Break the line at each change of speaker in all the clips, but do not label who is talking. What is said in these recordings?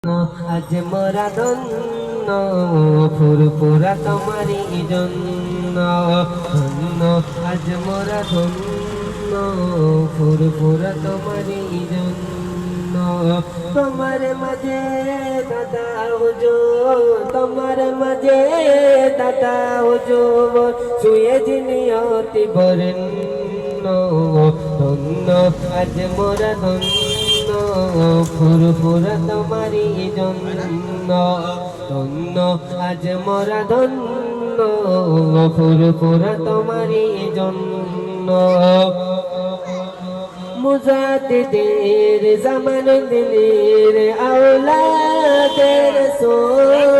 আজ মোরা ধন্য ফুরফুরা তোমারি জন্য ধন্য আজ মোরা ধন্য ফুরফুরা তোমারি জন্য তোমার মাঝে দাদা হুজুর তোমার মাঝে দাদা হুজুর শুয়ে জিনিয়তি বরেণ্য ধন্য আজ মোরা ধন্য ফুরফুরা তোমারি জন্য ধন্য আজ মোরা ধন্য ফুরফুরা তোমারি জন্য মুজাদ্দিদের জামান দিলের আওলাদের সোল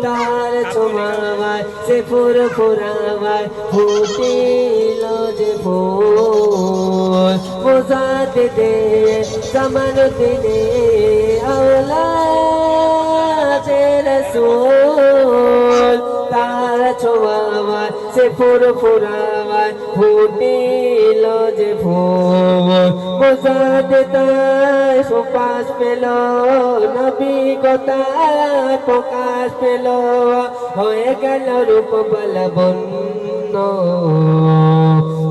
তার ছোঁয়ায় সে ফুরফুরায় ফুটিল যে ফুল মুজাদ্দিদের জামান দিলের আওলাদের সোল তার ছোঁয়ায় সে ফুরফুরায় ফুটিল যে ফুল মুজাদ্দিদায় প্রকাশ পেল নবী কথায় প্রকাশ পেল হয়ে গেল রূপ বলবন্ন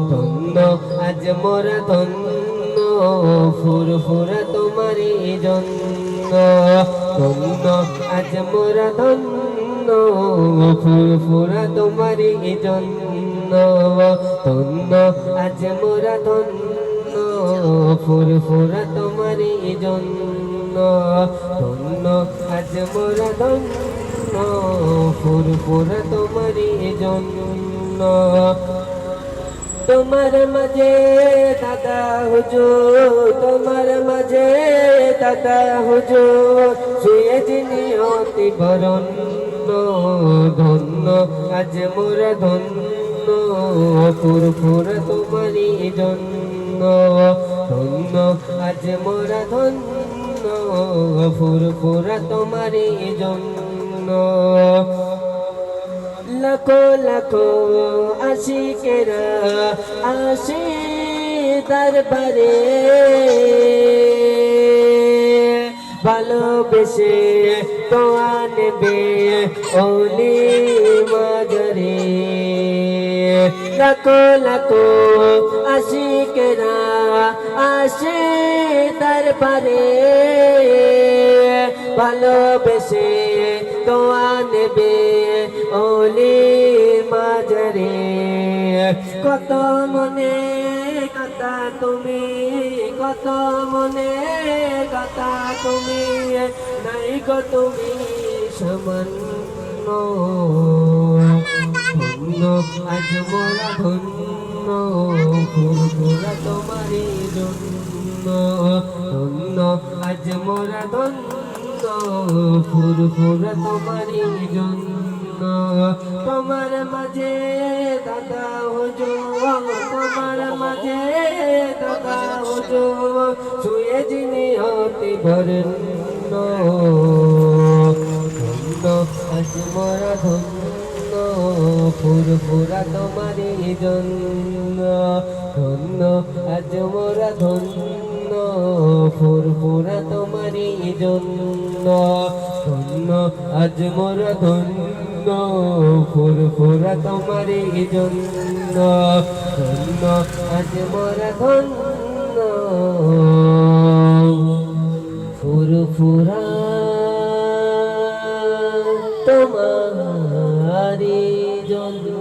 ধন্য আজ মোরা ধন্য ফুরফুরা তোমারি জন্য ধন্য আজ মোরা ধন্য ফুরফুরা তোমারি জন্য ধন্য আজ মোরা ধন্য ফুরফুরা তোমারি জন্য ধন্য আজ মোরা ধন্য ফুরফুরা তোমারি জন্য তোমার মাঝে দাদা হুজুর তোমার মাঝে দাদা হুজুর শুয়ে জিনিয়তি বরেণ্য ধন্য আজ মোরা ধন্য ফুরফুরা তোমারি জন্য ধন্য আজ মোরা ধন্য ফুরফুরা তোমারি জন্য লাখো লাখো আশিকেরা আসে দরবারে ভালোবেসে তো আনবে ওলি মাজারে লাখো লাখো আশিকেরা আসে দরবারে ভালোবেসে তো আনবে ওলি মাজারে কত মনে কথা তুমি কত মনে কথা তুমি নাই গো তুমি সামান্য ধন্য আজ মোরা ধন্য ফুরফুরা তোমারি জন্য ধন্য আজ মোরা ধন্য ফুরফুরা তোমারি জন্য তোমার মাঝে দাদা হুজুর তোমার মাঝে দাদা হুজুর শুয়ে জিনিয়তি বরেণ্য ধন্য আজ মোরা ধন্য ফুরফুরা তোমারি জন্য ধন্য আজ মোরা ধন্য ফুরফুরা তোমারি জন্য ধন্য আজ মোরা ধন্য ফুরফুরা তোমারি জন্য ধন্য আজ মোরা ধন্য ফুরফুরা তোমারি জন্য।